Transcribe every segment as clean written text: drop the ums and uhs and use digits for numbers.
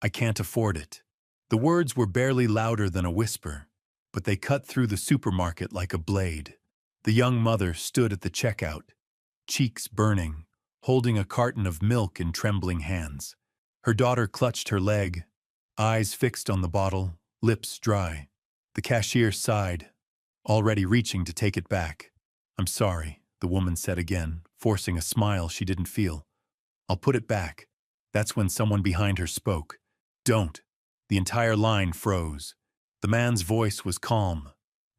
I can't afford it." The words were barely louder than a whisper, but they cut through the supermarket like a blade. The young mother stood at the checkout, cheeks burning, holding a carton of milk in trembling hands. Her daughter clutched her leg, eyes fixed on the bottle, lips dry. The cashier sighed, already reaching to take it back. "I'm sorry," the woman said again, forcing a smile she didn't feel. "I'll put it back." That's when someone behind her spoke. "Don't." The entire line froze. The man's voice was calm,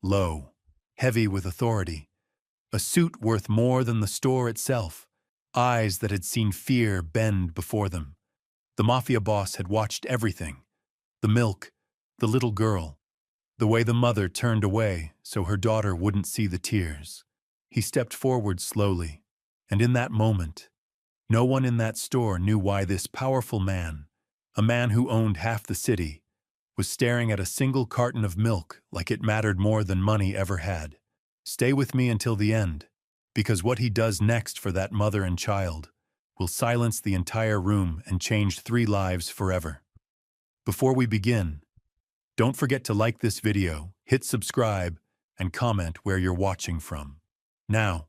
low, heavy with authority. A suit worth more than the store itself. Eyes that had seen fear bend before them. The Mafia boss had watched everything. The milk, the little girl, the way the mother turned away so her daughter wouldn't see the tears. He stepped forward slowly, and in that moment, no one in that store knew why this powerful man, a man who owned half the city, was staring at a single carton of milk like it mattered more than money ever had. Stay with me until the end, because what he does next for that mother and child will silence the entire room and change 3 lives forever. Before we begin, don't forget to like this video, hit subscribe, and comment where you're watching from. Now,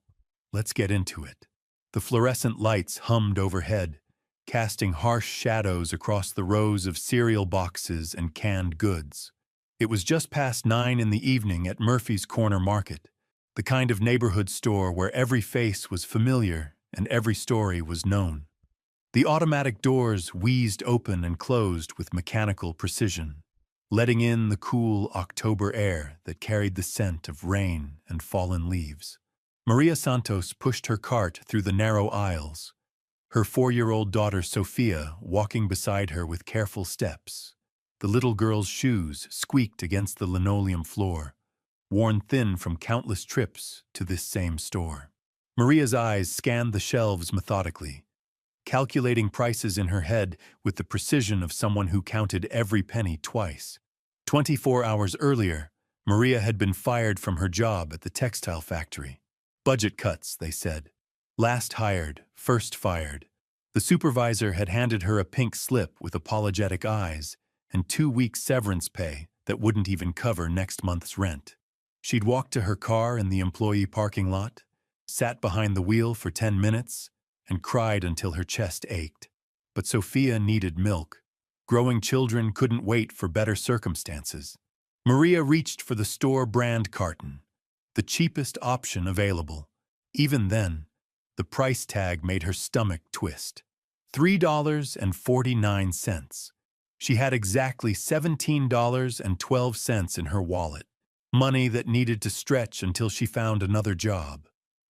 let's get into it. The fluorescent lights hummed overhead, casting harsh shadows across the rows of cereal boxes and canned goods. It was just past 9 in the evening at Murphy's Corner Market, the kind of neighborhood store where every face was familiar and every story was known. The automatic doors wheezed open and closed with mechanical precision, letting in the cool October air that carried the scent of rain and fallen leaves. Maria Santos pushed her cart through the narrow aisles, her 4-year-old daughter Sophia walking beside her with careful steps. The little girl's shoes squeaked against the linoleum floor, worn thin from countless trips to this same store. Maria's eyes scanned the shelves methodically, calculating prices in her head with the precision of someone who counted every penny twice. 24 hours earlier, Maria had been fired from her job at the textile factory. Budget cuts, they said. Last hired, first fired. The supervisor had handed her a pink slip with apologetic eyes and 2 weeks severance pay that wouldn't even cover next month's rent. She'd walked to her car in the employee parking lot, sat behind the wheel for 10 minutes, and cried until her chest ached. But Sophia needed milk. Growing children couldn't wait for better circumstances. Maria reached for the store brand carton, the cheapest option available. Even then, the price tag made her stomach twist. $3.49. She had exactly $17.12 in her wallet, money that needed to stretch until she found another job.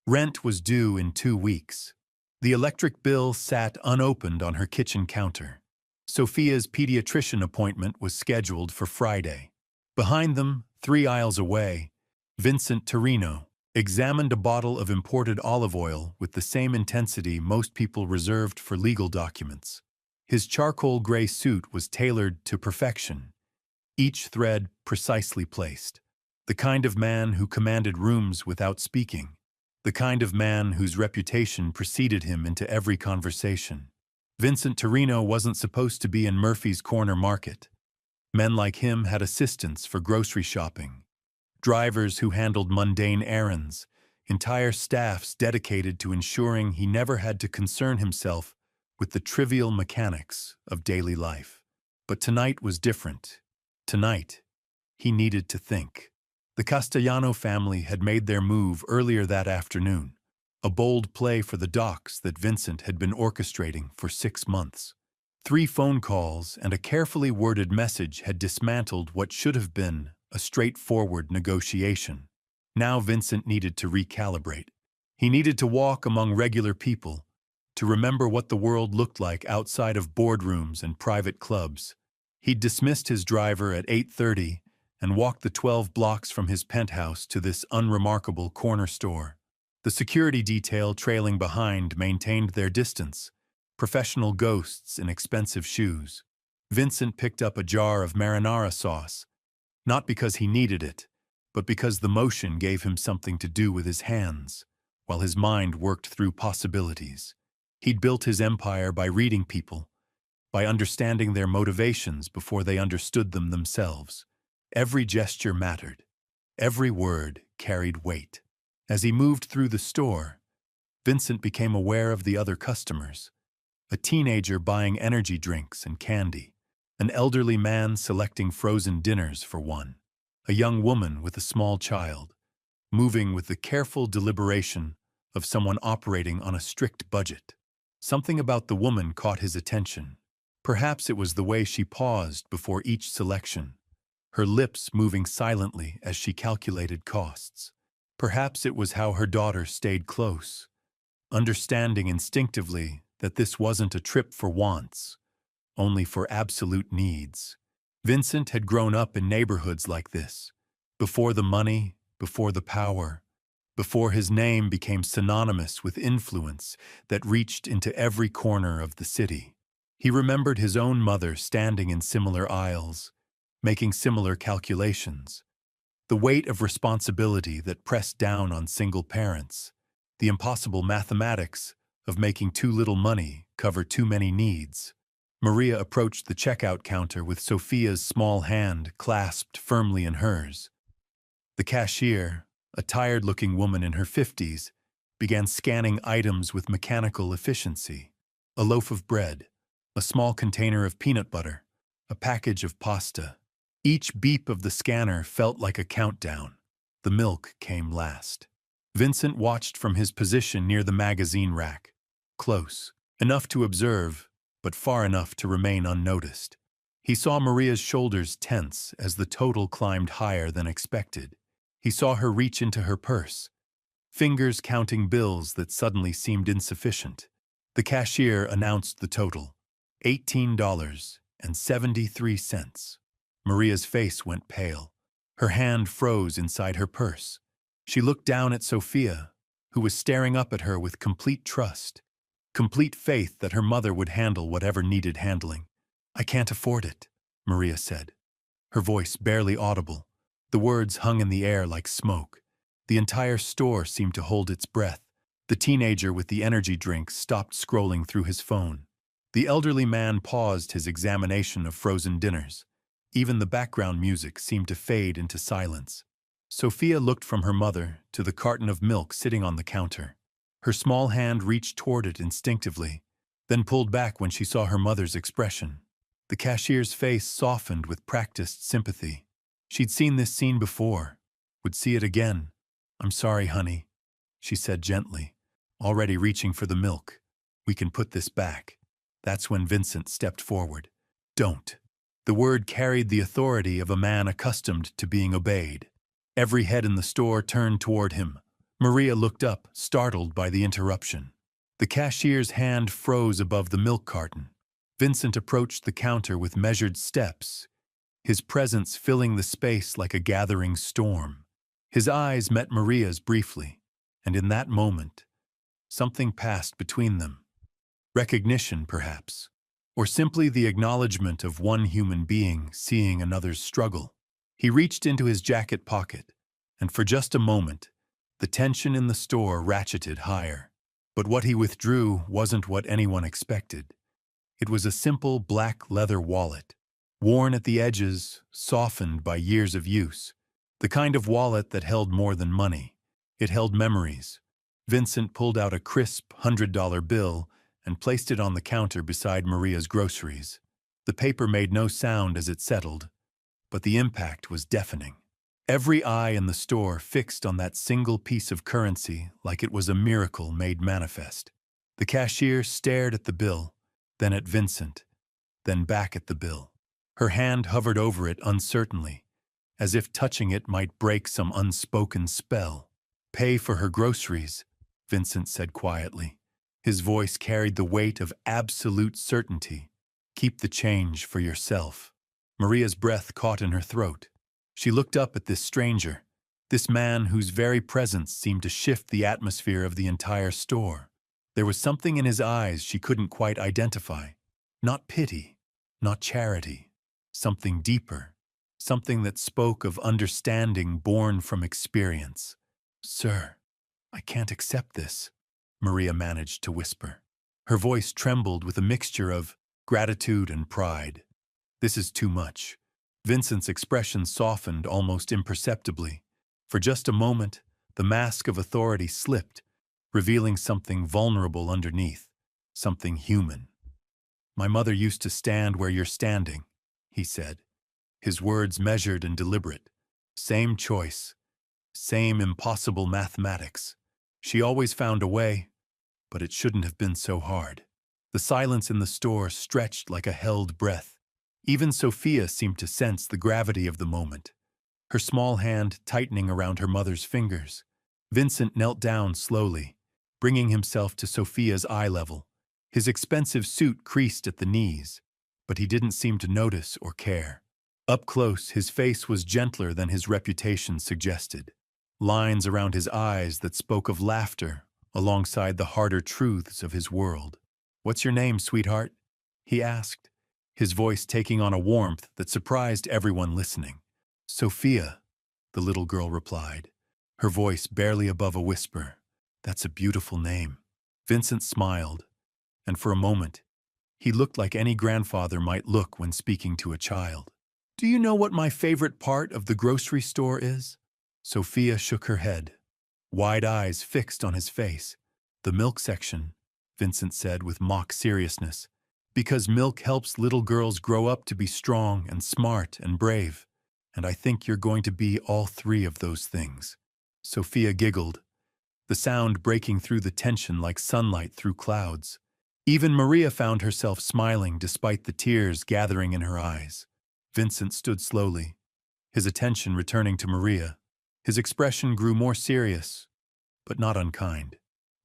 Rent was due in 2 weeks. The electric bill sat unopened on her kitchen counter. Sophia's pediatrician appointment was scheduled for Friday. Behind them, 3 aisles away, Vincent Torino examined a bottle of imported olive oil with the same intensity most people reserved for legal documents. His charcoal gray suit was tailored to perfection, each thread precisely placed. The kind of man who commanded rooms without speaking. The kind of man whose reputation preceded him into every conversation. Vincent Torino wasn't supposed to be in Murphy's Corner Market. Men like him had assistants for grocery shopping, drivers who handled mundane errands, entire staffs dedicated to ensuring he never had to concern himself with the trivial mechanics of daily life. But tonight was different. Tonight, he needed to think. The Castellano family had made their move earlier that afternoon, a bold play for the docks that Vincent had been orchestrating for 6 months. 3 phone calls and a carefully worded message had dismantled what should have been a straightforward negotiation. Now Vincent needed to recalibrate. He needed to walk among regular people, to remember what the world looked like outside of boardrooms and private clubs. He'd dismissed his driver at 8:30 and walked the 12 blocks from his penthouse to this unremarkable corner store. The security detail trailing behind maintained their distance, professional ghosts in expensive shoes. Vincent picked up a jar of marinara sauce, not because he needed it, but because the motion gave him something to do with his hands, while his mind worked through possibilities. He'd built his empire by reading people, by understanding their motivations before they understood them themselves. Every gesture mattered. Every word carried weight. As he moved through the store, Vincent became aware of the other customers. A teenager buying energy drinks and candy. An elderly man selecting frozen dinners for one. A young woman with a small child, moving with the careful deliberation of someone operating on a strict budget. Something about the woman caught his attention. Perhaps it was the way she paused before each selection, her lips moving silently as she calculated costs. Perhaps it was how her daughter stayed close, understanding instinctively that this wasn't a trip for wants, only for absolute needs. Vincent had grown up in neighborhoods like this, before the money, before the power, before his name became synonymous with influence that reached into every corner of the city. He remembered his own mother standing in similar aisles, making similar calculations. The weight of responsibility that pressed down on single parents, the impossible mathematics of making too little money cover too many needs. Maria approached the checkout counter with Sophia's small hand clasped firmly in hers. The cashier, a tired-looking woman in her 50s, began scanning items with mechanical efficiency. A loaf of bread, a small container of peanut butter, a package of pasta. Each beep of the scanner felt like a countdown. The milk came last. Vincent watched from his position near the magazine rack. Close, enough to observe, but far enough to remain unnoticed. He saw Maria's shoulders tense as the total climbed higher than expected. He saw her reach into her purse, fingers counting bills that suddenly seemed insufficient. The cashier announced the total, $18.73. Maria's face went pale. Her hand froze inside her purse. She looked down at Sophia, who was staring up at her with complete trust, complete faith that her mother would handle whatever needed handling. "I can't afford it," Maria said, her voice barely audible. The words hung in the air like smoke. The entire store seemed to hold its breath. The teenager with the energy drink stopped scrolling through his phone. The elderly man paused his examination of frozen dinners. Even the background music seemed to fade into silence. Sophia looked from her mother to the carton of milk sitting on the counter. Her small hand reached toward it instinctively, then pulled back when she saw her mother's expression. The cashier's face softened with practiced sympathy. She'd seen this scene before, would see it again. "I'm sorry, honey," she said gently, already reaching for the milk. "We can put this back." That's when Vincent stepped forward. "Don't." The word carried the authority of a man accustomed to being obeyed. Every head in the store turned toward him. Maria looked up, startled by the interruption. The cashier's hand froze above the milk carton. Vincent approached the counter with measured steps, his presence filling the space like a gathering storm. His eyes met Maria's briefly, and in that moment, something passed between them. Recognition, perhaps, or simply the acknowledgement of one human being seeing another's struggle. He reached into his jacket pocket, and for just a moment, the tension in the store ratcheted higher. But what he withdrew wasn't what anyone expected. It was a simple black leather wallet, worn at the edges, softened by years of use. The kind of wallet that held more than money. It held memories. Vincent pulled out a crisp $100 bill and placed it on the counter beside Maria's groceries. The paper made no sound as it settled, but the impact was deafening. Every eye in the store fixed on that single piece of currency like it was a miracle made manifest. The cashier stared at the bill, then at Vincent, then back at the bill. Her hand hovered over it uncertainly, as if touching it might break some unspoken spell. "Pay for her groceries," Vincent said quietly. His voice carried the weight of absolute certainty. "Keep the change for yourself." Maria's breath caught in her throat. She looked up at this stranger, this man whose very presence seemed to shift the atmosphere of the entire store. There was something in his eyes she couldn't quite identify. Not pity, not charity. Something deeper, something that spoke of understanding born from experience. "Sir, I can't accept this," Maria managed to whisper. Her voice trembled with a mixture of gratitude and pride. This is too much. Vincent's expression softened almost imperceptibly. For just a moment, the mask of authority slipped, revealing something vulnerable underneath, something human. "My mother used to stand where you're standing," he said, his words measured and deliberate. "Same choice, same impossible mathematics. She always found a way, but it shouldn't have been so hard." The silence in the store stretched like a held breath. Even Sophia seemed to sense the gravity of the moment, her small hand tightening around her mother's fingers. Vincent knelt down slowly, bringing himself to Sophia's eye level. His expensive suit creased at the knees, but he didn't seem to notice or care. Up close, his face was gentler than his reputation suggested. Lines around his eyes that spoke of laughter alongside the harder truths of his world. "What's your name, sweetheart?" he asked, his voice taking on a warmth that surprised everyone listening. "Sophia," the little girl replied, her voice barely above a whisper. "That's a beautiful name." Vincent smiled, and for a moment, he looked like any grandfather might look when speaking to a child. "Do you know what my favorite part of the grocery store is?" Sophia shook her head, wide eyes fixed on his face. "The milk section," Vincent said with mock seriousness, "because milk helps little girls grow up to be strong and smart and brave. And I think you're going to be all three of those things." Sophia giggled, the sound breaking through the tension like sunlight through clouds. Even Maria found herself smiling despite the tears gathering in her eyes. Vincent stood slowly, his attention returning to Maria. His expression grew more serious, but not unkind.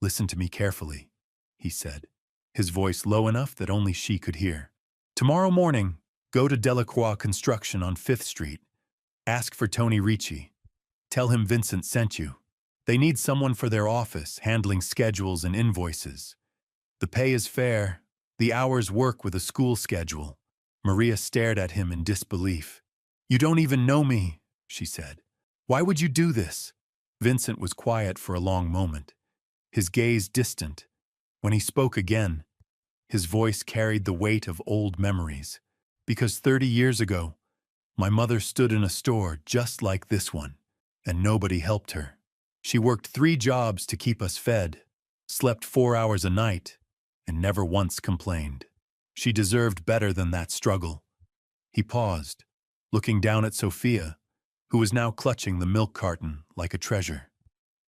"Listen to me carefully," he said, his voice low enough that only she could hear. "Tomorrow morning, go to Delacroix Construction on 5th Street. Ask for Tony Ricci. Tell him Vincent sent you. They need someone for their office, handling schedules and invoices. The pay is fair. The hours work with a school schedule." Maria stared at him in disbelief. "You don't even know me," she said. "Why would you do this?" Vincent was quiet for a long moment, his gaze distant. When he spoke again, his voice carried the weight of old memories. "Because 30 years ago, my mother stood in a store just like this one, and nobody helped her. She worked 3 jobs to keep us fed, slept 4 hours a night, and never once complained. She deserved better than that struggle." He paused, looking down at Sophia, who was now clutching the milk carton like a treasure.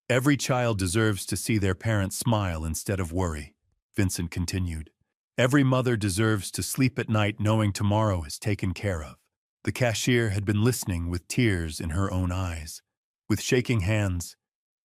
"Every child deserves to see their parents smile instead of worry," Vincent continued. "Every mother deserves to sleep at night knowing tomorrow is taken care of." The cashier had been listening with tears in her own eyes. With shaking hands,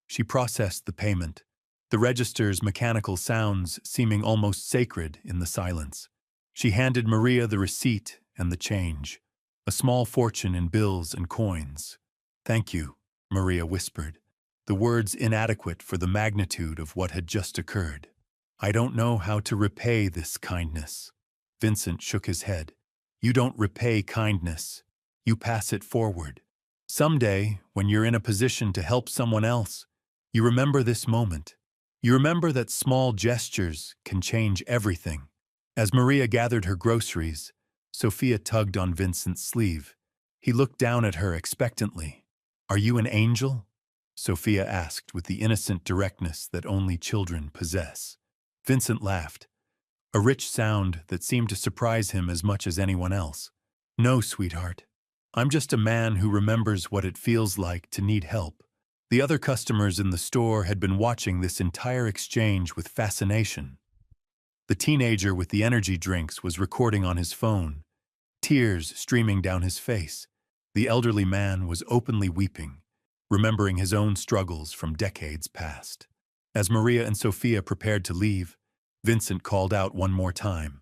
she processed the payment, the register's mechanical sounds seeming almost sacred in the silence. She handed Maria the receipt and the change, a small fortune in bills and coins. "Thank you," Maria whispered, the words inadequate for the magnitude of what had just occurred. "I don't know how to repay this kindness." Vincent shook his head. "You don't repay kindness. You pass it forward. Someday, when you're in a position to help someone else, you remember this moment. You remember that small gestures can change everything." As Maria gathered her groceries, Sophia tugged on Vincent's sleeve. He looked down at her expectantly. "Are you an angel?" Sophia asked with the innocent directness that only children possess. Vincent laughed, a rich sound that seemed to surprise him as much as anyone else. "No, sweetheart. I'm just a man who remembers what it feels like to need help." The other customers in the store had been watching this entire exchange with fascination. The teenager with the energy drinks was recording on his phone, tears streaming down his face. The elderly man was openly weeping, remembering his own struggles from decades past. As Maria and Sophia prepared to leave, Vincent called out one more time,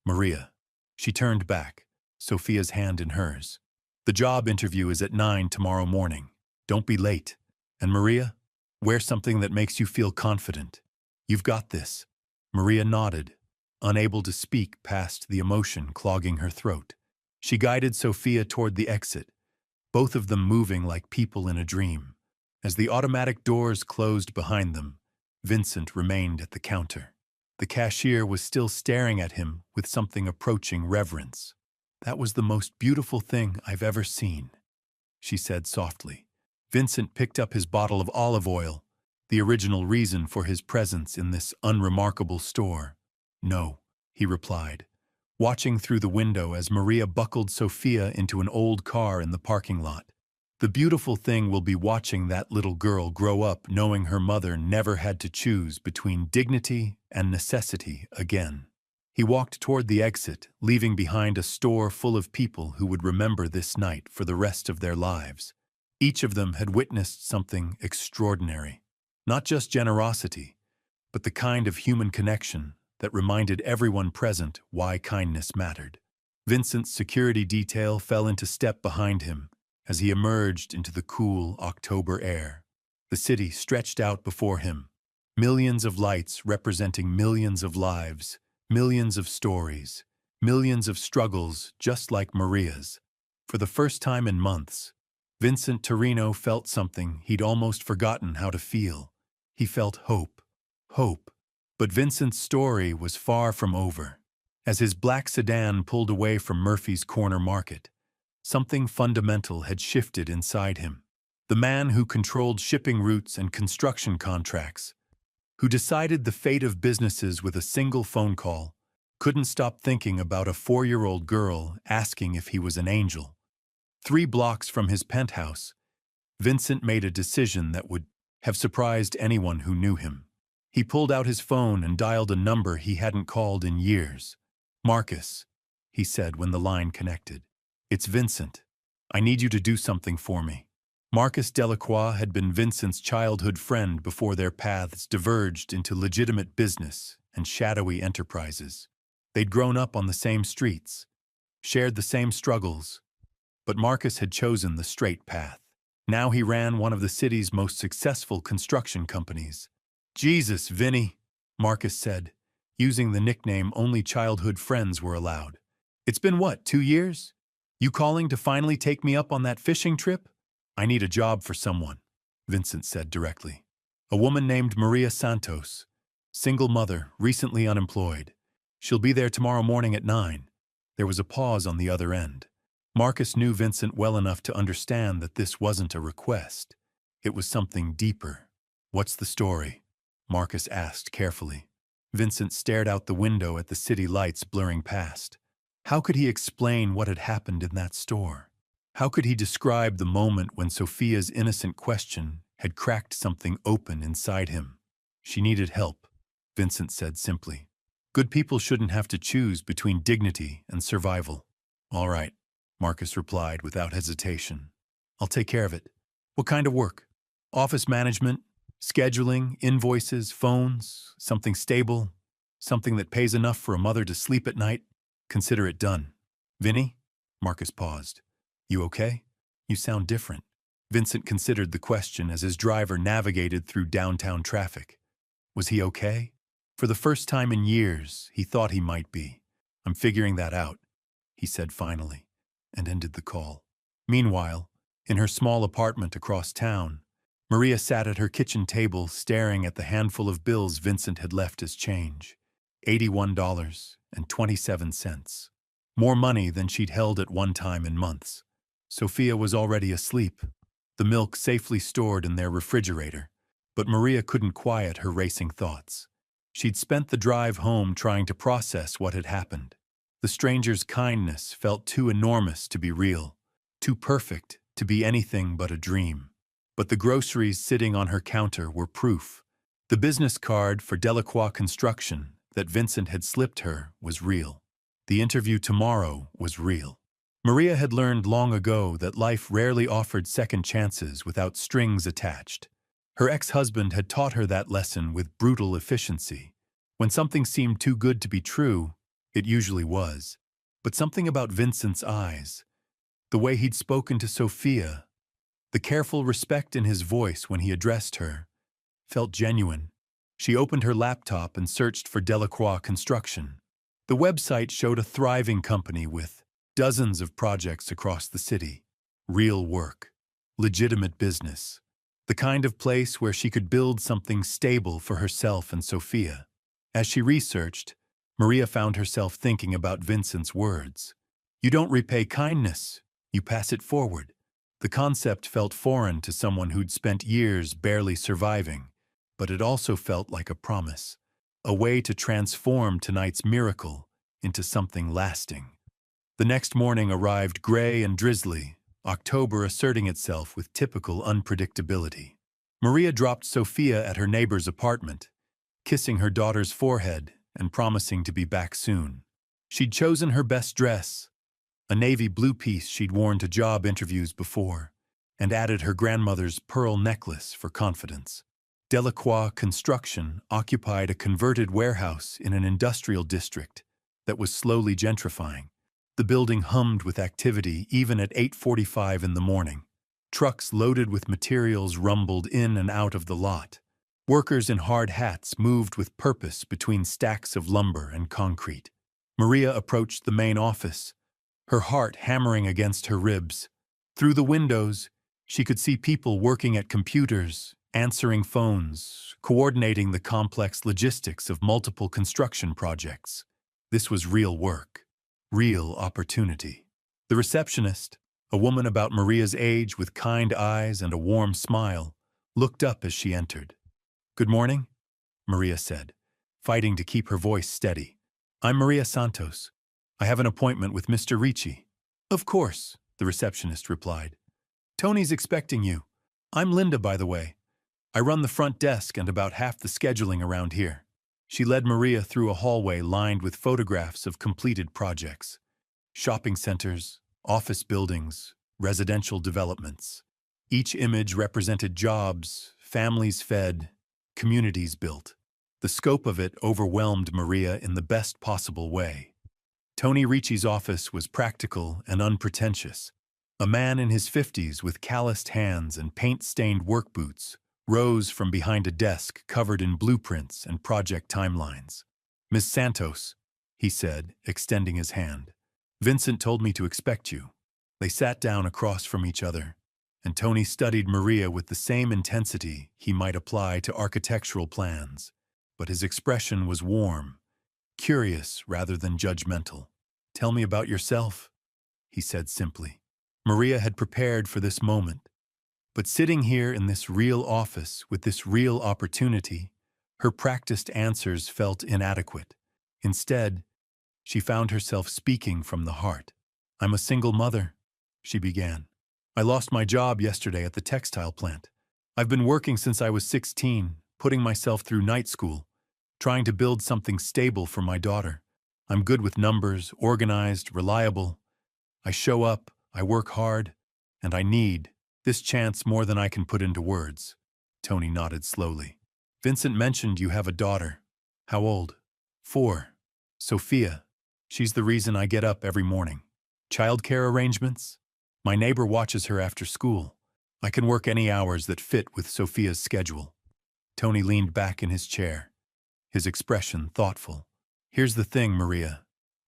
"Maria." She turned back, Sophia's hand in hers. "The job interview is at 9 tomorrow morning. Don't be late. And Maria, wear something that makes you feel confident. You've got this." Maria nodded, unable to speak past the emotion clogging her throat. She guided Sophia toward the exit, both of them moving like people in a dream. As the automatic doors closed behind them, Vincent remained at the counter. The cashier was still staring at him with something approaching reverence. "That was the most beautiful thing I've ever seen," she said softly. Vincent picked up his bottle of olive oil, the original reason for his presence in this unremarkable store. "No," he replied, watching through the window as Maria buckled Sophia into an old car in the parking lot. "The beautiful thing will be watching that little girl grow up knowing her mother never had to choose between dignity and necessity again." He walked toward the exit, leaving behind a store full of people who would remember this night for the rest of their lives. Each of them had witnessed something extraordinary. Not just generosity, but the kind of human connection that reminded everyone present why kindness mattered. Vincent's security detail fell into step behind him as he emerged into the cool October air. The city stretched out before him, millions of lights representing millions of lives, millions of stories, millions of struggles just like Maria's. For the first time in months, Vincent Torino felt something he'd almost forgotten how to feel. He felt hope. Hope. But Vincent's story was far from over. As his black sedan pulled away from Murphy's Corner Market, something fundamental had shifted inside him. The man who controlled shipping routes and construction contracts, who decided the fate of businesses with a single phone call, couldn't stop thinking about a 4-year-old girl asking if he was an angel. 3 blocks from his penthouse, Vincent made a decision that would have surprised anyone who knew him. He pulled out his phone and dialed a number he hadn't called in years. "Marcus," he said when the line connected. "It's Vincent. I need you to do something for me." Marcus Delacroix had been Vincent's childhood friend before their paths diverged into legitimate business and shadowy enterprises. They'd grown up on the same streets, shared the same struggles, but Marcus had chosen the straight path. Now he ran one of the city's most successful construction companies. "Jesus, Vinny," Marcus said, using the nickname only childhood friends were allowed. "It's been what, 2 years? You calling to finally take me up on that fishing trip?" "I need a job for someone," Vincent said directly. "A woman named Maria Santos, single mother, recently unemployed. She'll be there tomorrow morning at 9. There was a pause on the other end. Marcus knew Vincent well enough to understand that this wasn't a request. It was something deeper. "What's the story?" Marcus asked carefully. Vincent stared out the window at the city lights blurring past. How could he explain what had happened in that store? How could he describe the moment when Sophia's innocent question had cracked something open inside him? "She needed help," Vincent said simply. "Good people shouldn't have to choose between dignity and survival." "All right," Marcus replied without hesitation. "I'll take care of it. What kind of work? Office management, scheduling, invoices, phones, something stable, something that pays enough for a mother to sleep at night? Consider it done." "Vinny?" Marcus paused. "You okay? You sound different." Vincent considered the question as his driver navigated through downtown traffic. Was he okay? For the first time in years, he thought he might be. "I'm figuring that out," he said finally, and ended the call. Meanwhile, in her small apartment across town, Maria sat at her kitchen table staring at the handful of bills Vincent had left as change. $81.27. More money than she'd held at one time in months. Sophia was already asleep, the milk safely stored in their refrigerator, but Maria couldn't quiet her racing thoughts. She'd spent the drive home trying to process what had happened. The stranger's kindness felt too enormous to be real, too perfect to be anything but a dream. But the groceries sitting on her counter were proof. The business card for Delacroix Construction that Vincent had slipped her was real. The interview tomorrow was real. Maria had learned long ago that life rarely offered second chances without strings attached. Her ex-husband had taught her that lesson with brutal efficiency. When something seemed too good to be true, it usually was. But something about Vincent's eyes, the way he'd spoken to Sophia, the careful respect in his voice when he addressed her, felt genuine. She opened her laptop and searched for Delacroix Construction. The website showed a thriving company with dozens of projects across the city. Real work. Legitimate business. The kind of place where she could build something stable for herself and Sophia. As she researched, Maria found herself thinking about Vincent's words. You don't repay kindness, you pass it forward. The concept felt foreign to someone who'd spent years barely surviving, but it also felt like a promise, a way to transform tonight's miracle into something lasting. The next morning arrived gray and drizzly, October asserting itself with typical unpredictability. Maria dropped Sophia at her neighbor's apartment, kissing her daughter's forehead and promising to be back soon. She'd chosen her best dress, a navy blue piece she'd worn to job interviews before, and added her grandmother's pearl necklace for confidence. Delacroix Construction occupied a converted warehouse in an industrial district that was slowly gentrifying. The building hummed with activity even at 8:45 in the morning. Trucks loaded with materials rumbled in and out of the lot. Workers in hard hats moved with purpose between stacks of lumber and concrete. Maria approached the main office, her heart hammering against her ribs. Through the windows, she could see people working at computers, answering phones, coordinating the complex logistics of multiple construction projects. This was real work, real opportunity. The receptionist, a woman about Maria's age with kind eyes and a warm smile, looked up as she entered. Good morning, Maria said, fighting to keep her voice steady. I'm Maria Santos. I have an appointment with Mr. Ricci. Of course, the receptionist replied. Tony's expecting you. I'm Linda, by the way. I run the front desk and about half the scheduling around here. She led Maria through a hallway lined with photographs of completed projects. Shopping centers, office buildings, residential developments. Each image represented jobs, families fed, communities built. The scope of it overwhelmed Maria in the best possible way. Tony Ricci's office was practical and unpretentious. A man in his 50s with calloused hands and paint-stained work boots rose from behind a desk covered in blueprints and project timelines. Ms. Santos, he said, extending his hand. Vincent told me to expect you. They sat down across from each other, and Tony studied Maria with the same intensity he might apply to architectural plans, but his expression was warm, curious rather than judgmental. Tell me about yourself, he said simply. Maria had prepared for this moment, but sitting here in this real office with this real opportunity, her practiced answers felt inadequate. Instead, she found herself speaking from the heart. I'm a single mother, she began. I lost my job yesterday at the textile plant. I've been working since I was 16, putting myself through night school, trying to build something stable for my daughter. I'm good with numbers, organized, reliable. I show up, I work hard, and I need this chance more than I can put into words. Tony nodded slowly. Vincent mentioned you have a daughter. How old? 4. Sophia. She's the reason I get up every morning. Childcare arrangements? My neighbor watches her after school. I can work any hours that fit with Sophia's schedule. Tony leaned back in his chair, his expression thoughtful. Here's the thing, Maria.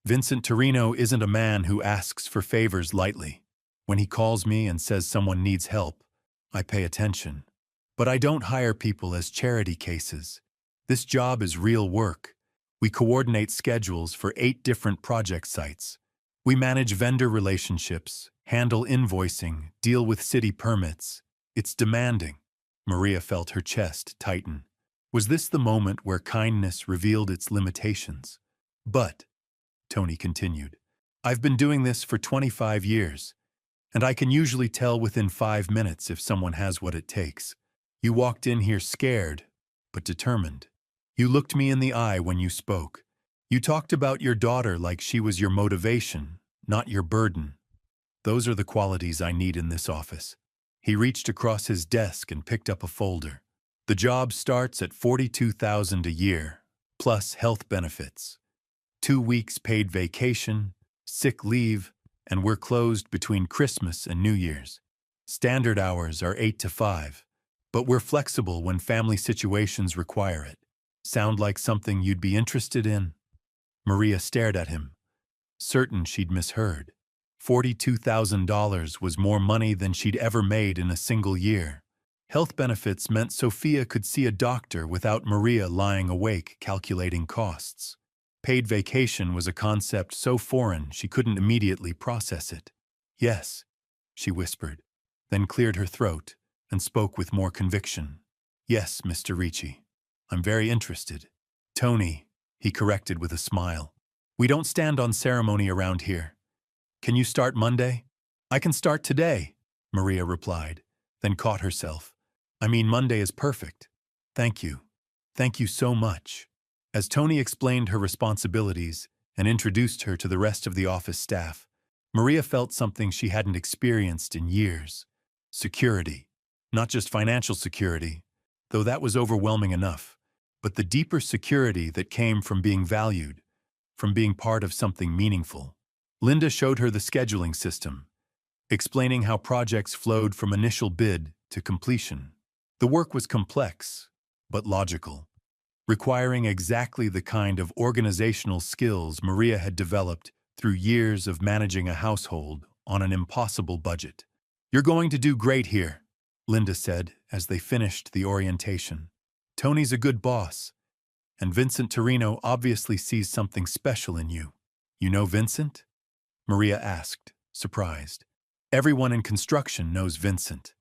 Vincent Torino isn't a man who asks for favors lightly. When he calls me and says someone needs help, I pay attention. But I don't hire people as charity cases. This job is real work. We coordinate schedules for 8 different project sites. We manage vendor relationships, handle invoicing, deal with city permits. It's demanding. Maria felt her chest tighten. Was this the moment where kindness revealed its limitations? But, Tony continued, I've been doing this for 25 years. And I can usually tell within 5 minutes if someone has what it takes. You walked in here scared, but determined. You looked me in the eye when you spoke. You talked about your daughter like she was your motivation, not your burden. Those are the qualities I need in this office. He reached across his desk and picked up a folder. The job starts at $42,000 a year, plus health benefits. 2 weeks paid vacation, sick leave, and we're closed between Christmas and New Year's. Standard hours are 8 to 5, but we're flexible when family situations require it. Sound like something you'd be interested in? Maria stared at him, certain she'd misheard. $42,000 was more money than she'd ever made in a single year. Health benefits meant Sophia could see a doctor without Maria lying awake calculating costs. Paid vacation was a concept so foreign she couldn't immediately process it. Yes, she whispered, then cleared her throat and spoke with more conviction. Yes, Mr. Ricci. I'm very interested. Tony, he corrected with a smile. We don't stand on ceremony around here. Can you start Monday? I can start today, Maria replied, then caught herself. I mean, Monday is perfect. Thank you. Thank you so much. As Tony explained her responsibilities and introduced her to the rest of the office staff, Maria felt something she hadn't experienced in years. Security. Not just financial security, though that was overwhelming enough, but the deeper security that came from being valued, from being part of something meaningful. Linda showed her the scheduling system, explaining how projects flowed from initial bid to completion. The work was complex, but logical, requiring exactly the kind of organizational skills Maria had developed through years of managing a household on an impossible budget. You're going to do great here, Linda said as they finished the orientation. Tony's a good boss, and Vincent Torino obviously sees something special in you. You know Vincent? Maria asked, surprised. Everyone in construction knows Vincent,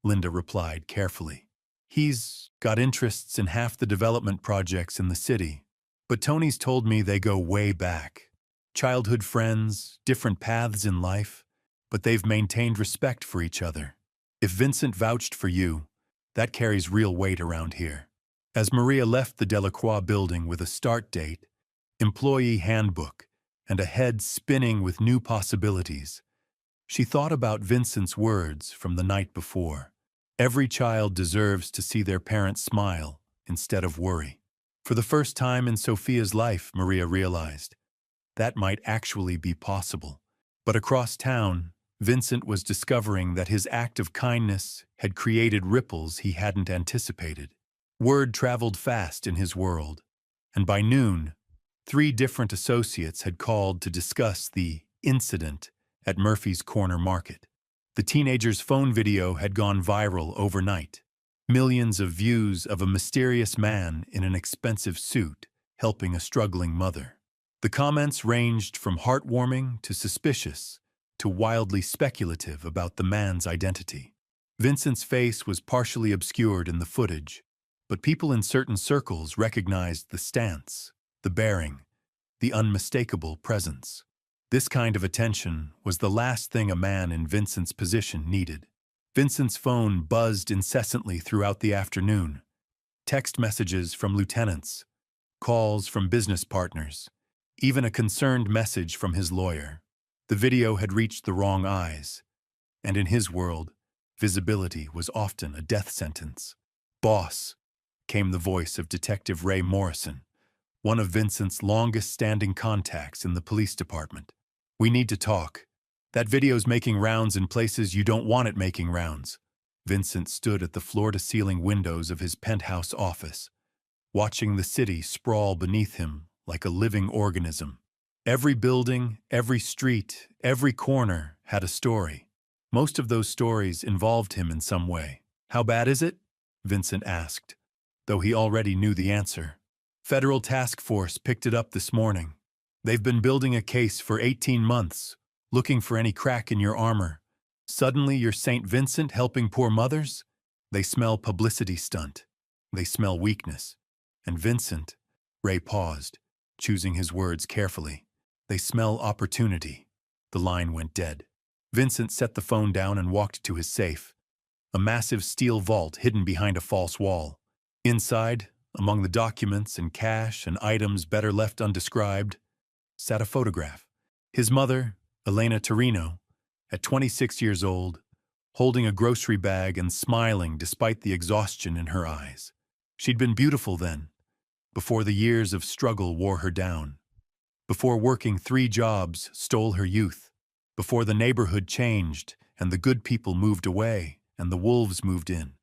Linda replied carefully. He's got interests in half the development projects in the city, but Tony's told me they go way back. Childhood friends, different paths in life, but they've maintained respect for each other. If Vincent vouched for you, that carries real weight around here. As Maria left the Delacroix building with a start date, employee handbook, and a head spinning with new possibilities, she thought about Vincent's words from the night before. Every child deserves to see their parents smile instead of worry. For the first time in Sophia's life, Maria realized that might actually be possible. But across town, Vincent was discovering that his act of kindness had created ripples he hadn't anticipated. Word traveled fast in his world, and by noon, 3 different associates had called to discuss the incident at Murphy's Corner Market. The teenager's phone video had gone viral overnight. Millions of views of a mysterious man in an expensive suit helping a struggling mother. The comments ranged from heartwarming to suspicious to wildly speculative about the man's identity. Vincent's face was partially obscured in the footage, but people in certain circles recognized the stance, the bearing, the unmistakable presence. This kind of attention was the last thing a man in Vincent's position needed. Vincent's phone buzzed incessantly throughout the afternoon. Text messages from lieutenants, calls from business partners, even a concerned message from his lawyer. The video had reached the wrong eyes, and in his world, visibility was often a death sentence. Boss, came the voice of Detective Ray Morrison, one of Vincent's longest-standing contacts in the police department. We need to talk. That video's making rounds in places you don't want it making rounds. Vincent stood at the floor-to-ceiling windows of his penthouse office, watching the city sprawl beneath him like a living organism. Every building, every street, every corner had a story. Most of those stories involved him in some way. How bad is it? Vincent asked, though he already knew the answer. Federal task force picked it up this morning. They've been building a case for 18 months, looking for any crack in your armor. Suddenly you're St. Vincent helping poor mothers? They smell publicity stunt. They smell weakness. And Vincent, Ray paused, choosing his words carefully. They smell opportunity. The line went dead. Vincent set the phone down and walked to his safe, a massive steel vault hidden behind a false wall. Inside, among the documents and cash and items better left undescribed, sat a photograph. His mother, Elena Torino, at 26 years old, holding a grocery bag and smiling despite the exhaustion in her eyes. She'd been beautiful then, before the years of struggle wore her down, before working 3 jobs stole her youth, before the neighborhood changed and the good people moved away and the wolves moved in.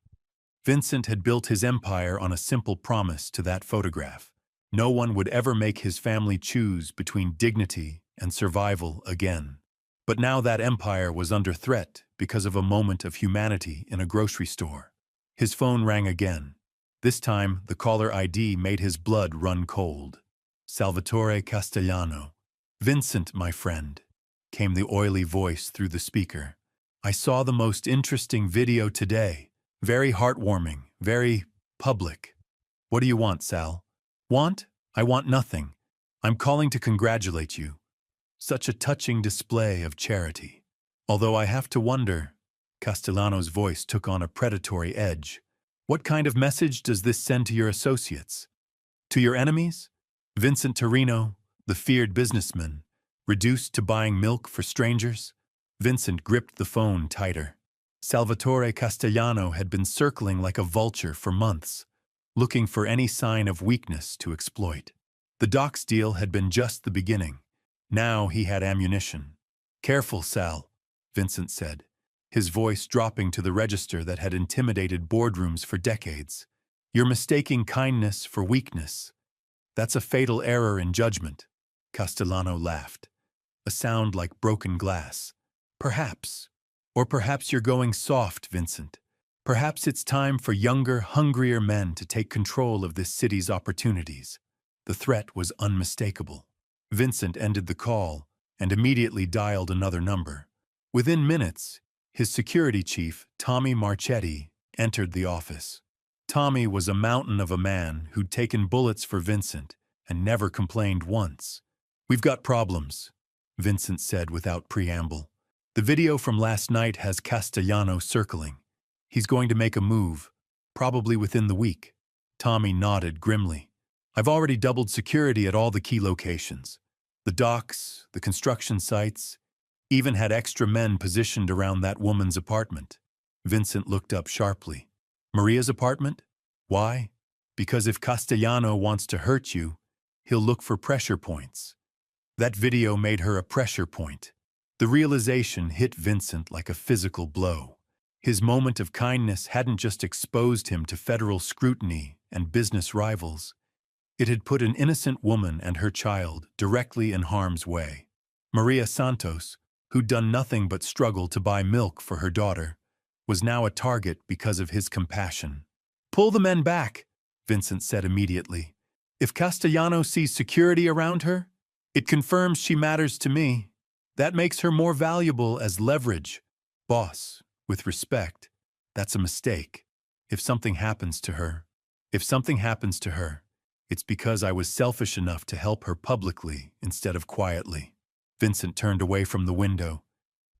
Vincent had built his empire on a simple promise to that photograph. No one would ever make his family choose between dignity and survival again. But now that empire was under threat because of a moment of humanity in a grocery store. His phone rang again. This time, the caller ID made his blood run cold. Salvatore Castellano. "Vincent, my friend," came the oily voice through the speaker. "I saw the most interesting video today. Very heartwarming, very public." "What do you want, Sal?" "Want? I want nothing. I'm calling to congratulate you. Such a touching display of charity. Although I have to wonder," Castellano's voice took on a predatory edge, "what kind of message does this send to your associates? To your enemies? Vincent Torino, the feared businessman, reduced to buying milk for strangers?" Vincent gripped the phone tighter. Salvatore Castellano had been circling like a vulture for months, looking for any sign of weakness to exploit. The docks deal had been just the beginning. Now he had ammunition. "Careful, Sal," Vincent said, his voice dropping to the register that had intimidated boardrooms for decades. "You're mistaking kindness for weakness. That's a fatal error in judgment." Castellano laughed, a sound like broken glass. "Perhaps. Or perhaps you're going soft, Vincent. Perhaps it's time for younger, hungrier men to take control of this city's opportunities." The threat was unmistakable. Vincent ended the call and immediately dialed another number. Within minutes, his security chief, Tommy Marchetti, entered the office. Tommy was a mountain of a man who'd taken bullets for Vincent and never complained once. "We've got problems," Vincent said without preamble. "The video from last night has Castellano circling. He's going to make a move, probably within the week." Tommy nodded grimly. "I've already doubled security at all the key locations. The docks, the construction sites, even had extra men positioned around that woman's apartment." Vincent looked up sharply. "Maria's apartment? Why?" "Because if Castellano wants to hurt you, he'll look for pressure points. That video made her a pressure point." The realization hit Vincent like a physical blow. His moment of kindness hadn't just exposed him to federal scrutiny and business rivals. It had put an innocent woman and her child directly in harm's way. Maria Santos, who'd done nothing but struggle to buy milk for her daughter, was now a target because of his compassion. "Pull the men back," Vincent said immediately. "If Castellano sees security around her, it confirms she matters to me. That makes her more valuable as leverage. Boss, with respect, that's a mistake. If something happens to her, it's because I was selfish enough to help her publicly instead of quietly." Vincent turned away from the window,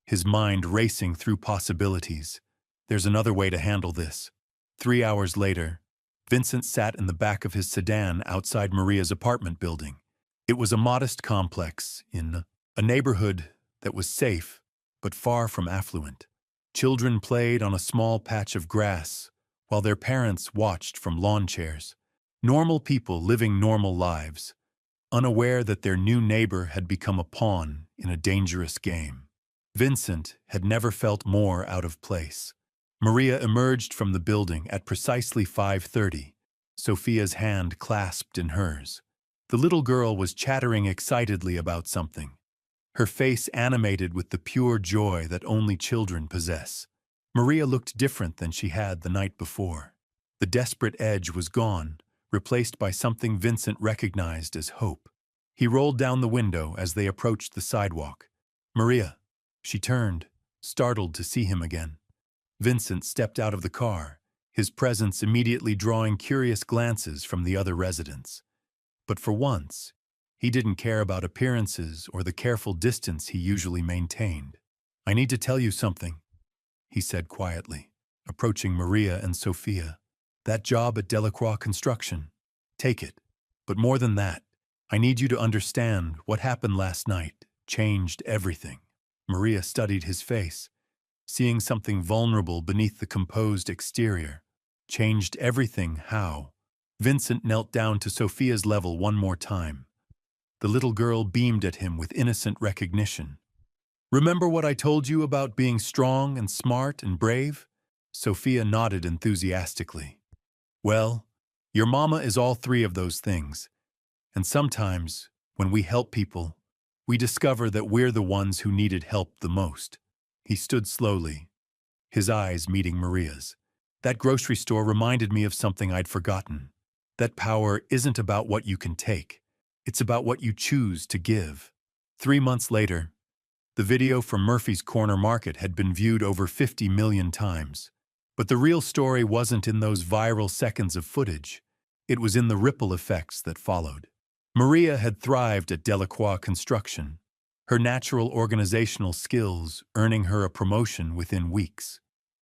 his mind racing through possibilities. There's another way to handle this. 3 hours later, Vincent sat in the back of his sedan outside Maria's apartment building. It was a modest complex in a neighborhood that was safe but far from affluent. Children played on a small patch of grass while their parents watched from lawn chairs. Normal people living normal lives, unaware that their new neighbor had become a pawn in a dangerous game. Vincent had never felt more out of place. Maria emerged from the building at precisely 5:30, Sophia's hand clasped in hers. The little girl was chattering excitedly about something, her face animated with the pure joy that only children possess. Maria looked different than she had the night before. The desperate edge was gone, replaced by something Vincent recognized as hope. He rolled down the window as they approached the sidewalk. "Maria." She turned, startled to see him again. Vincent stepped out of the car, his presence immediately drawing curious glances from the other residents. But for once, he didn't care about appearances or the careful distance he usually maintained. "I need to tell you something," he said quietly, approaching Maria and Sophia. "That job at Delacroix Construction, take it. But more than that, I need you to understand what happened last night changed everything." Maria studied his face, seeing something vulnerable beneath the composed exterior. "Changed everything, how?" Vincent knelt down to Sophia's level one more time. The little girl beamed at him with innocent recognition. "Remember what I told you about being strong and smart and brave?" Sophia nodded enthusiastically. "Well, your mama is all three of those things. And sometimes, when we help people, we discover that we're the ones who needed help the most." He stood slowly, his eyes meeting Maria's. That grocery store reminded me of something I'd forgotten. That power isn't about what you can take. It's about what you choose to give. 3 months later, the video from Murphy's Corner Market had been viewed over 50 million times. But the real story wasn't in those viral seconds of footage. It was in the ripple effects that followed. Maria had thrived at Delacroix Construction, her natural organizational skills earning her a promotion within weeks.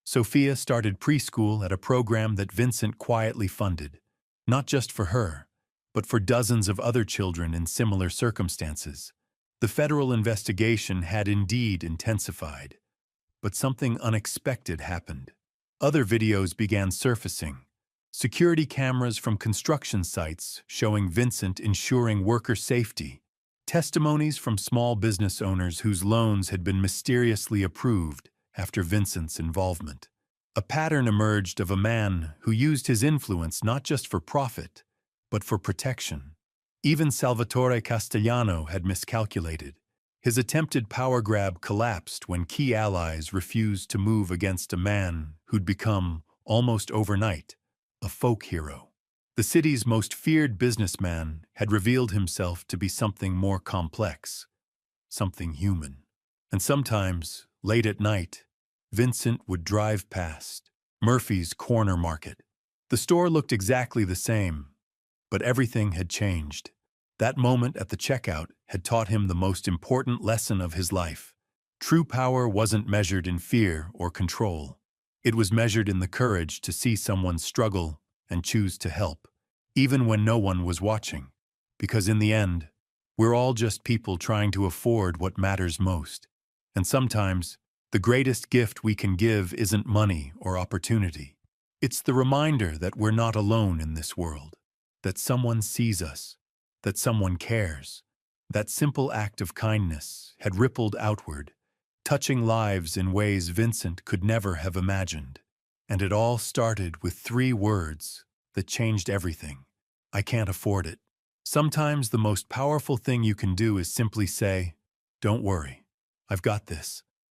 Sophia started preschool at a program that Vincent quietly funded, not just for her, but for dozens of other children in similar circumstances. The federal investigation had indeed intensified, but something unexpected happened. Other videos began surfacing. Security cameras from construction sites showing Vincent ensuring worker safety. Testimonies from small business owners whose loans had been mysteriously approved after Vincent's involvement. A pattern emerged of a man who used his influence not just for profit, but for protection. Even Salvatore Castellano had miscalculated. His attempted power grab collapsed when key allies refused to move against a man who'd become, almost overnight, a folk hero. The city's most feared businessman had revealed himself to be something more complex, something human. And sometimes, late at night, Vincent would drive past Murphy's Corner Market. The store looked exactly the same, but everything had changed. That moment at the checkout had taught him the most important lesson of his life. True power wasn't measured in fear or control. It was measured in the courage to see someone struggle and choose to help, even when no one was watching. Because in the end, we're all just people trying to afford what matters most. And sometimes, the greatest gift we can give isn't money or opportunity. It's the reminder that we're not alone in this world, that someone sees us, that someone cares. That simple act of kindness had rippled outward, touching lives in ways Vincent could never have imagined. And it all started with 3 words that changed everything. I can't afford it. Sometimes the most powerful thing you can do is simply say, "Don't worry, I've got this."